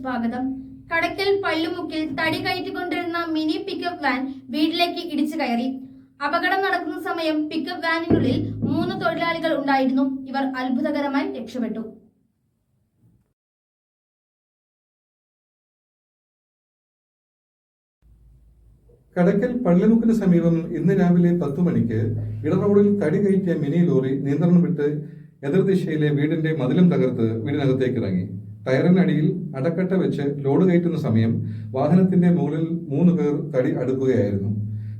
സ്വാഗതം. കടയ്ക്കൽ പള്ളിമുക്കിൽ തടി കയറ്റിക്കൊണ്ടിരുന്ന mini pickup van വീട്ടിലേക്ക് ഇടിച്ചു കയറി. അപകടം നടക്കുന്ന സമയം പിക്കപ്പ് വാനിനുള്ളിൽ 3 തൊഴിലാളികൾ ഉണ്ടായിരുന്നു. ഇവർ അത്ഭുതകരമായി രക്ഷപ്പെട്ടു. കടയ്ക്കൽ പള്ളിമുക്കിന് സമീപം ഇന്ന് രാവിലെ 10 മണിക്ക് ഇടറോഡിൽ തടി കയറ്റിയ മിനി ലോറി നിയന്ത്രണം വിട്ട് എതിർദിശയിലെ വീടിന്റെ മതിലും തകർത്ത് വീടിനകത്തേക്ക് ഇറങ്ങി. ടയറിനടിയിൽ അടക്കട്ട വെച്ച് ലോഡ് കയറ്റുന്ന സമയം വാഹനത്തിന്റെ മുകളിൽ 3 പേർ തടി അടുക്കുകയായിരുന്നു.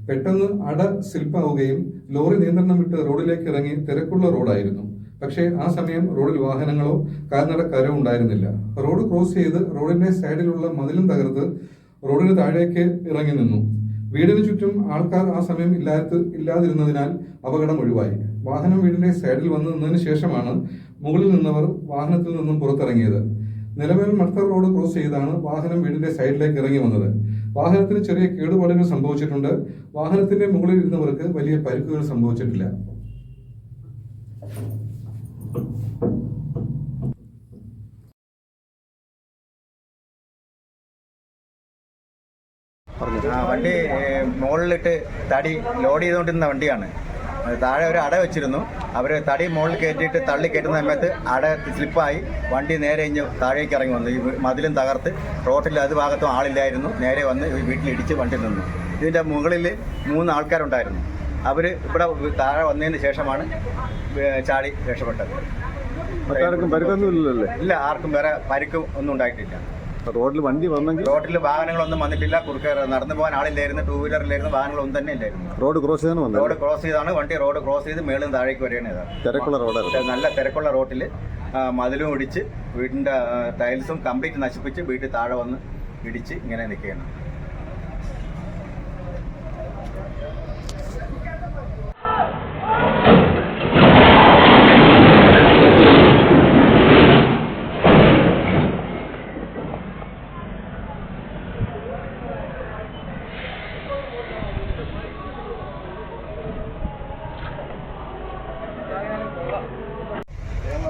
പെട്ടെന്ന് അട സ്ലിപ്പാവുകയും ലോറി നിയന്ത്രണം വിട്ട് റോഡിലേക്ക് ഇറങ്ങി. തിരക്കുള്ള റോഡായിരുന്നു. പക്ഷേ ആ സമയം റോഡിൽ വാഹനങ്ങളോ കാൽനടക്കാരോ ഉണ്ടായിരുന്നില്ല. റോഡ് ക്രോസ് ചെയ്ത് റോഡിന്റെ സൈഡിലുള്ള മതിലും തകർത്ത് റോഡിന് താഴേക്ക് ഇറങ്ങി നിന്നു. വീടിന് ചുറ്റും ആൾക്കാർ ആ സമയം ഇല്ലാതിരുന്നതിനാൽ അപകടം ഒഴിവായി. വാഹനം വീടിന്റെ സൈഡിൽ വന്നു നിന്നതിന് ശേഷമാണ് മുകളിൽ നിന്നവർ വാഹനത്തിൽ നിന്നും പുറത്തിറങ്ങിയത്. നിലമേൽ മട്ടർ റോഡ് ക്രോസ് ചെയ്താണ് വാഹനം വീടിന്റെ സൈഡിലേക്ക് ഇറങ്ങി വന്നത്. വാഹനത്തിന് ചെറിയ കേടുപാടുകൾ സംഭവിച്ചിട്ടുണ്ട്. വാഹനത്തിന്റെ മുകളിൽ ഇരുന്നവർക്ക് വലിയ പരിക്കുകൾ സംഭവിച്ചിട്ടില്ല. വണ്ടി മുകളിലിട്ട് തടി ലോഡ് ചെയ്തുകൊണ്ടിരുന്ന വണ്ടിയാണ്. താഴെ ഒരു അട വെച്ചിരുന്നു. അവർ തടി മുകളിൽ കയറ്റിയിട്ട് തള്ളി കയറ്റുന്ന സമയത്ത് അട സ്ലിപ്പായി വണ്ടി നേരെ താഴേക്ക് ഇറങ്ങി വന്നു. ഈ മതിലും തകർത്ത് റോട്ടിൽ അത് ഭാഗത്തും ആളില്ലായിരുന്നു. നേരെ വന്ന് വീട്ടിലിടിച്ച് വണ്ടി നിന്നു. ഇതിൻ്റെ മുകളിൽ 3 ആൾക്കാരുണ്ടായിരുന്നു. അവർ ഇവിടെ താഴെ വന്നതിന് ശേഷമാണ് ചാടി രക്ഷപ്പെട്ടത്. ഇല്ല, ആർക്കും വേറെ പരിക്കും ഒന്നും ഉണ്ടായിട്ടില്ല. റോഡിൽ വണ്ടി വന്നെങ്കിൽ റോഡിൽ വാഹനങ്ങളൊന്നും വന്നിട്ടില്ല. കുറുക്കെ നടന്നു പോകാൻ ആളില്ലായിരുന്നു. 2 വീലറിലായിരുന്നു. വാഹനങ്ങളൊന്നും തന്നെ ഇല്ലായിരുന്നു. റോഡ് ക്രോസ് ചെയ്താണ് വന്നത്. റോഡ് ക്രോസ് ചെയ്താണ് വണ്ടി. റോഡ് ക്രോസ് ചെയ്ത് മേളിൽ താഴേക്ക് വരികയാണ്. തിരക്കുള്ള റോഡായിരുന്നു. നല്ല തിരക്കുള്ള റോഡിൽ മതിലും ഇടിച്ച് വീടിന്റെ ടൈൽസും കംപ്ലീറ്റ് നശിപ്പിച്ച് വീട്ടിൽ താഴെ വന്ന് ഇടിച്ച് ഇങ്ങനെ നിൽക്കുകയാണ്.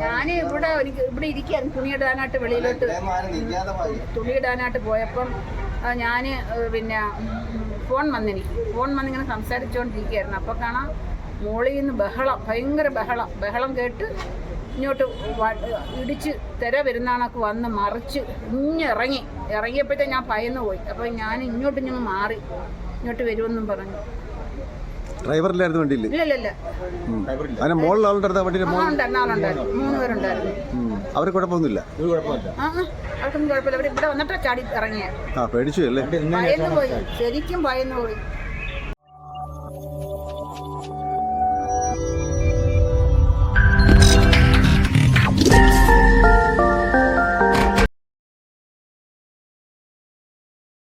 ഞാൻ ഇവിടെ ഇരിക്കുകയായിരുന്നു. തുണിയിടാനായിട്ട് വെളിയിലോട്ട് തുണിയിടാനായിട്ട് പോയപ്പം ഞാൻ പിന്നെ ഫോൺ വന്നിങ്ങനെ സംസാരിച്ചുകൊണ്ടിരിക്കുകയായിരുന്നു. അപ്പോൾ കാണാം മോളിൽ നിന്ന് ഭയങ്കര ബഹളം കേട്ട് ഇങ്ങോട്ട് ഇടിച്ച് തിര വരുന്നാണൊക്കെ വന്ന് മറിച്ച് ഇറങ്ങിയപ്പോഴത്തേ ഞാൻ ഭയന്ന് പോയി. അപ്പോൾ ഞാൻ ഇങ്ങോട്ട് മാറി ഇങ്ങോട്ട് വരുമെന്നും പറഞ്ഞു. ഡ്രൈവറിലായിരുന്നു വണ്ടിയിൽ? ഇല്ല. അതിന് മുകളിൽ ആളുണ്ടായിരുന്ന വണ്ടിയുടെ ആളുണ്ടായിരുന്നു. 3 പേരുണ്ടായിരുന്നു. അവർ കുഴപ്പമൊന്നുമില്ല. അവർക്കൊന്നും കുഴപ്പമില്ല. അവർ ഇവിടെ വന്നിട്ടാ ചാടി ഇറങ്ങിയ. പേടിച്ചു അല്ലേ? ഭയന്ന് പോയി, ശരിക്കും ഭയന്ന് പോയി.